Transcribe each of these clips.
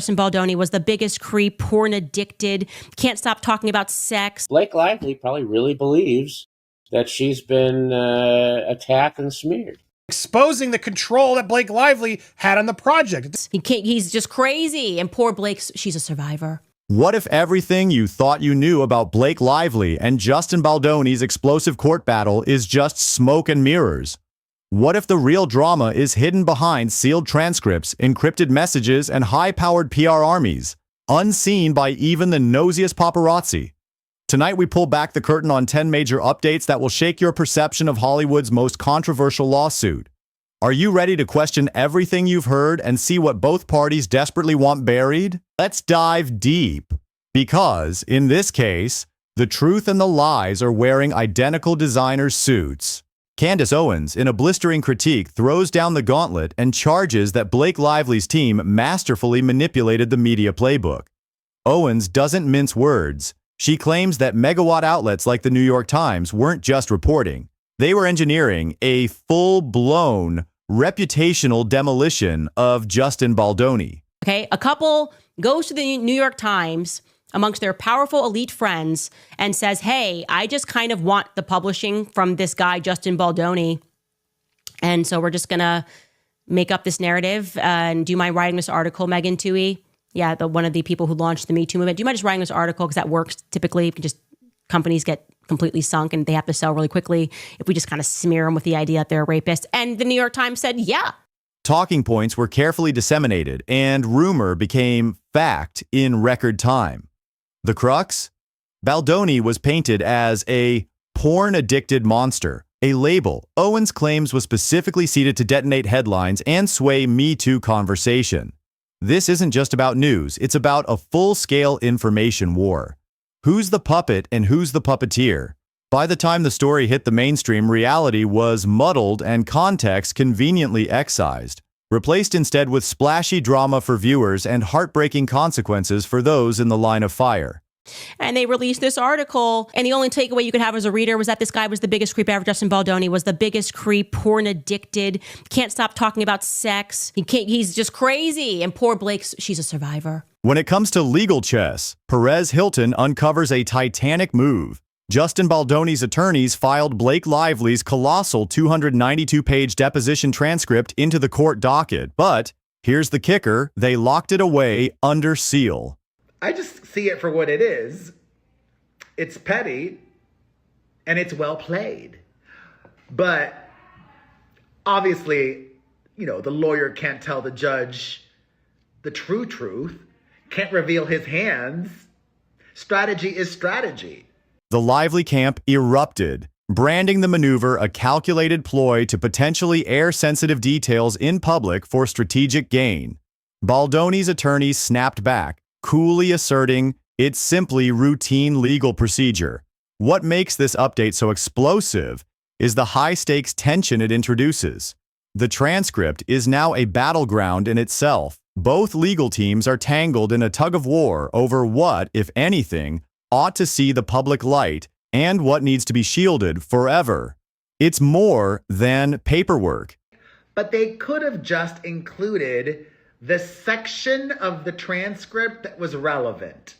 Justin Baldoni was the biggest creep, porn addicted, can't stop talking about sex. Blake Lively probably really believes that she's been attacked and smeared. Exposing the control that Blake Lively had on the project. He's just crazy. And poor Blake, she's a survivor. What if everything you thought you knew about Blake Lively and Justin Baldoni's explosive court battle is just smoke and mirrors? What if the real drama is hidden behind sealed transcripts, encrypted messages, and high-powered PR armies, unseen by even the nosiest paparazzi? Tonight we pull back the curtain on 10 major updates that will shake your perception of Hollywood's most controversial lawsuit. Are you ready to question everything you've heard and see what both parties desperately want buried? Let's dive deep. Because, in this case, the truth and the lies are wearing identical designer suits. Candace Owens, in a blistering critique, throws down the gauntlet and charges that Blake Lively's team masterfully manipulated the media playbook. Owens doesn't mince words. She claims that megawatt outlets like the New York Times weren't just reporting. They were engineering a full-blown reputational demolition of Justin Baldoni. Okay, a couple goes to the New York Times amongst their powerful elite friends and says, hey, I just kind of want the publishing from this guy, Justin Baldoni. And so we're just going to make up this narrative and do you mind writing this article, Megan Toohey? Yeah, one of the people who launched the Me Too movement. Do you mind just writing this article? Because that works typically. Companies get completely sunk and they have to sell really quickly if we just kind of smear them with the idea that they're a rapist. And the New York Times said, yeah. Talking points were carefully disseminated and rumor became fact in record time. The crux? Baldoni was painted as a porn-addicted monster, a label Owens claims was specifically seeded to detonate headlines and sway Me Too conversation. This isn't just about news, it's about a full-scale information war. Who's the puppet and who's the puppeteer? By the time the story hit the mainstream, reality was muddled and context conveniently excised, replaced instead with splashy drama for viewers and heartbreaking consequences for those in the line of fire. And they released this article, and the only takeaway you could have as a reader was that this guy was the biggest creep ever. Justin Baldoni was the biggest creep, porn addicted, can't stop talking about sex. He's just crazy. And poor Blake, she's a survivor. When it comes to legal chess, Perez Hilton uncovers a titanic move. Justin Baldoni's attorneys filed Blake Lively's colossal 292-page deposition transcript into the court docket, but here's the kicker, they locked it away under seal. I just see it for what it is. It's petty and it's well played. But obviously, the lawyer can't tell the judge the true truth, can't reveal his hands. Strategy is strategy. The Lively camp erupted, branding the maneuver a calculated ploy to potentially air sensitive details in public for strategic gain. Baldoni's attorneys snapped back, coolly asserting it's simply routine legal procedure. What makes this update so explosive is the high-stakes tension it introduces. The transcript is now a battleground in itself. Both legal teams are tangled in a tug-of-war over what, if anything, ought to see the public light and what needs to be shielded forever. It's more than paperwork. But they could have just included the section of the transcript that was relevant.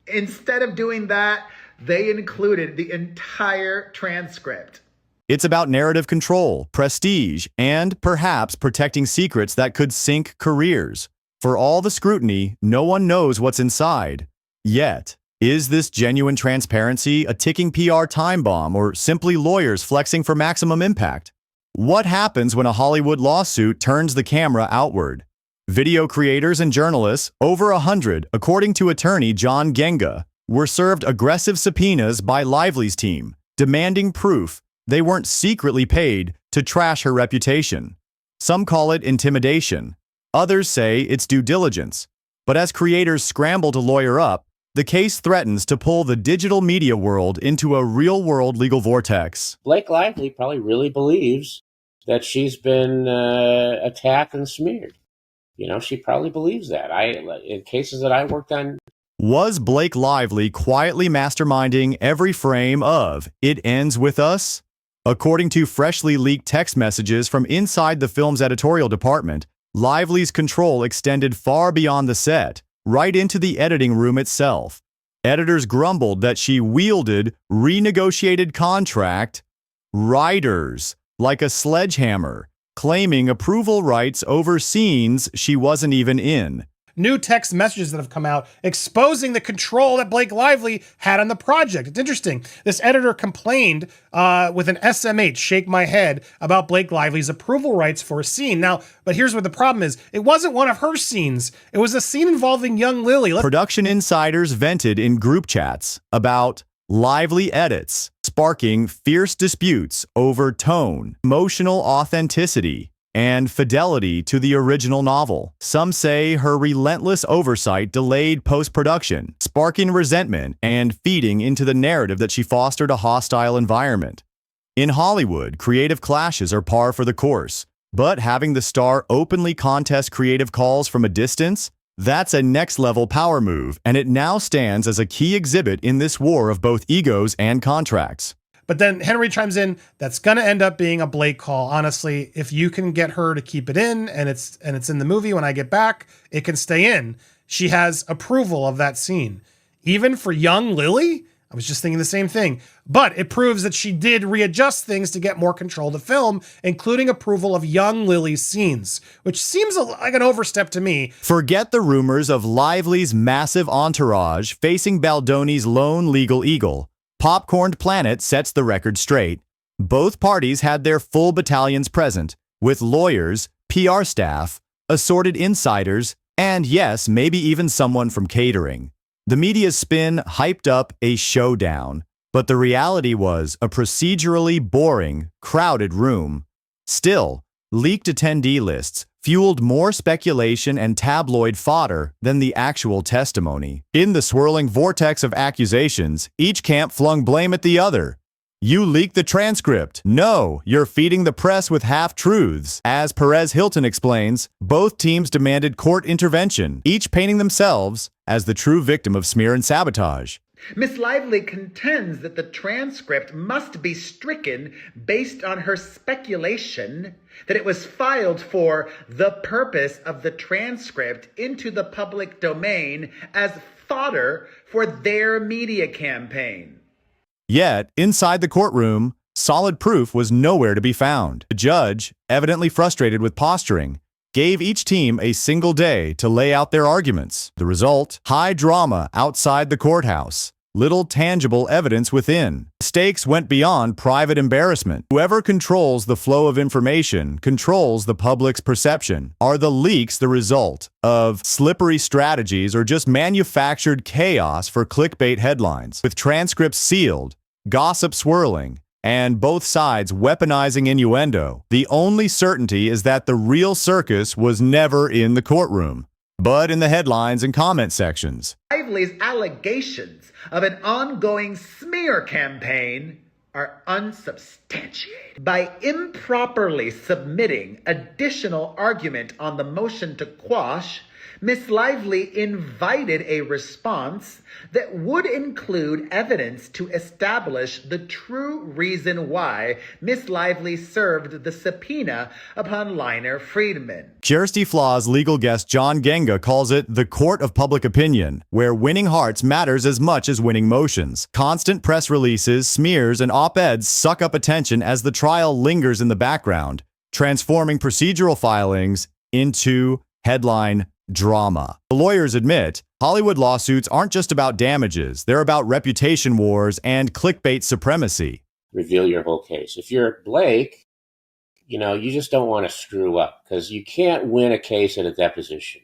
Instead of doing that, they included the entire transcript. It's about narrative control, prestige, and perhaps protecting secrets that could sink careers. For all the scrutiny, no one knows what's inside. Yet, is this genuine transparency a ticking PR time bomb or simply lawyers flexing for maximum impact? What happens when a Hollywood lawsuit turns the camera outward? Video creators and journalists, over 100, according to attorney John Genga, were served aggressive subpoenas by Lively's team, demanding proof they weren't secretly paid to trash her reputation. Some call it intimidation. Others say it's due diligence. But as creators scramble to lawyer up, the case threatens to pull the digital media world into a real-world legal vortex. Blake Lively probably really believes that she's been attacked and smeared. She probably believes that. In cases that I worked on. Was Blake Lively quietly masterminding every frame of It Ends With Us? According to freshly leaked text messages from inside the film's editorial department, Lively's control extended far beyond the set, right into the editing room itself. Editors grumbled that she wielded renegotiated contract writers like a sledgehammer, claiming approval rights over scenes she wasn't even in. New text messages that have come out exposing the control that Blake Lively had on the project. It's interesting. This editor complained with an SMH, shake my head, about Blake Lively's approval rights for a scene. Now, but here's what the problem is. It wasn't one of her scenes. It was a scene involving young Lily. Production insiders vented in group chats about Lively edits, sparking fierce disputes over tone, emotional authenticity, and fidelity to the original novel. Some say her relentless oversight delayed post-production, sparking resentment and feeding into the narrative that she fostered a hostile environment. In Hollywood, creative clashes are par for the course, but having the star openly contest creative calls from a distance, that's a next-level power move, and it now stands as a key exhibit in this war of both egos and contracts. But then Henry chimes in, that's going to end up being a Blake call. Honestly, if you can get her to keep it in and it's in the movie when I get back, it can stay in. She has approval of that scene. Even for young Lily, I was just thinking the same thing. But it proves that she did readjust things to get more control of the film, including approval of young Lily's scenes, which seems like an overstep to me. Forget the rumors of Lively's massive entourage facing Baldoni's lone legal eagle. Popcorned Planet sets the record straight. Both parties had their full battalions present, with lawyers, PR staff, assorted insiders, and yes, maybe even someone from catering. The media's spin hyped up a showdown, but the reality was a procedurally boring, crowded room. Still, leaked attendee lists fueled more speculation and tabloid fodder than the actual testimony. In the swirling vortex of accusations, each camp flung blame at the other. You leaked the transcript. No, you're feeding the press with half-truths. As Perez Hilton explains, both teams demanded court intervention, each painting themselves as the true victim of smear and sabotage. Miss Lively contends that the transcript must be stricken based on her speculation that it was filed for the purpose of the transcript into the public domain as fodder for their media campaign. Yet, inside the courtroom, solid proof was nowhere to be found. The judge, evidently frustrated with posturing, gave each team a single day to lay out their arguments. The result? High drama outside the courthouse. Little tangible evidence within. Stakes went beyond private embarrassment. Whoever controls the flow of information controls the public's perception. Are the leaks the result of slippery strategies or just manufactured chaos for clickbait headlines? With transcripts sealed, gossip swirling, and both sides weaponizing innuendo, the only certainty is that the real circus was never in the courtroom, but in the headlines and comment sections. Lively's allegations of an ongoing smear campaign are unsubstantiated. By improperly submitting additional argument on the motion to quash, Miss Lively invited a response that would include evidence to establish the true reason why Miss Lively served the subpoena upon Liner Friedman. Kirsty Flaw's legal guest John Genga calls it the court of public opinion, where winning hearts matters as much as winning motions. Constant press releases, smears, and op-eds suck up attention as the trial lingers in the background, transforming procedural filings into headline drama. The lawyers admit Hollywood lawsuits aren't just about damages, they're about reputation wars and clickbait supremacy. Reveal your whole case. If you're Blake, you just don't want to screw up because you can't win a case at a deposition.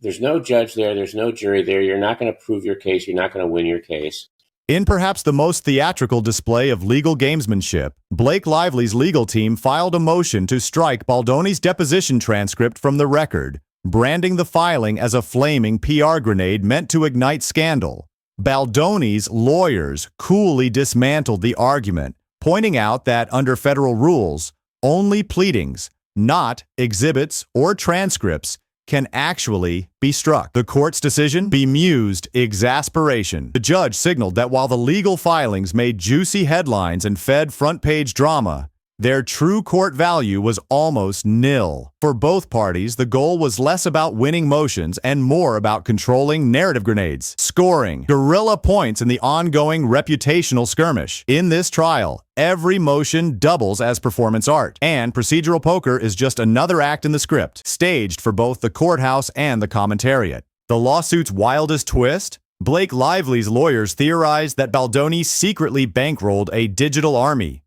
There's no judge there, there's no jury there, you're not going to prove your case, you're not going to win your case. In perhaps the most theatrical display of legal gamesmanship, Blake Lively's legal team filed a motion to strike Baldoni's deposition transcript from the record, branding the filing as a flaming PR grenade meant to ignite scandal. Baldoni's lawyers coolly dismantled the argument, pointing out that under federal rules, only pleadings, not exhibits or transcripts, can actually be struck. The court's decision bemused exasperation. The judge signaled that while the legal filings made juicy headlines and fed front-page drama, Their true court value was almost nil. For both parties, the goal was less about winning motions and more about controlling narrative grenades, scoring guerrilla points in the ongoing reputational skirmish. In this trial, every motion doubles as performance art, and procedural poker is just another act in the script, staged for both the courthouse and the commentariat. The lawsuit's wildest twist? Blake Lively's lawyers theorized that Baldoni secretly bankrolled a digital army,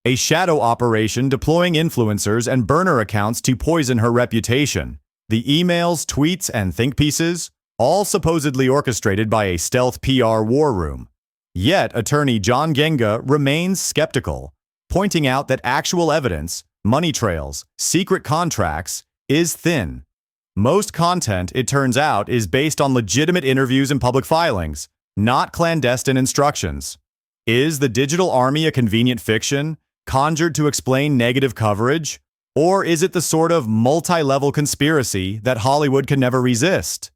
a shadow operation deploying influencers and burner accounts to poison her reputation. The emails, tweets, and think pieces, all supposedly orchestrated by a stealth PR war room. Yet, attorney John Genga remains skeptical, pointing out that actual evidence, money trails, secret contracts, is thin. Most content, it turns out, is based on legitimate interviews and public filings, not clandestine instructions. Is the digital army a convenient fiction, conjured to explain negative coverage? Or is it the sort of multi-level conspiracy that Hollywood can never resist?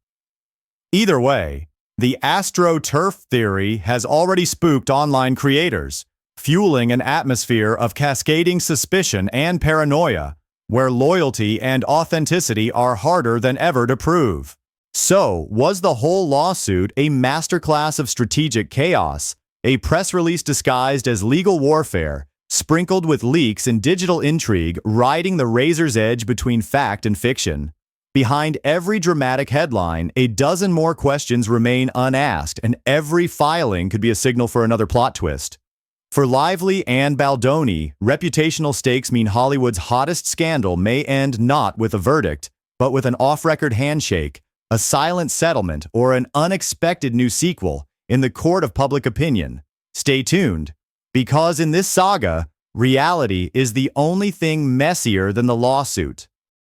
Either way, the AstroTurf theory has already spooked online creators, fueling an atmosphere of cascading suspicion and paranoia, where loyalty and authenticity are harder than ever to prove. So, was the whole lawsuit a masterclass of strategic chaos, a press release disguised as legal warfare, sprinkled with leaks and digital intrigue riding the razor's edge between fact and fiction? Behind every dramatic headline, a dozen more questions remain unasked, and every filing could be a signal for another plot twist. For Lively and Baldoni, reputational stakes mean Hollywood's hottest scandal may end not with a verdict, but with an off-record handshake, a silent settlement, or an unexpected new sequel in the court of public opinion. Stay tuned, because in this saga, reality is the only thing messier than the lawsuit.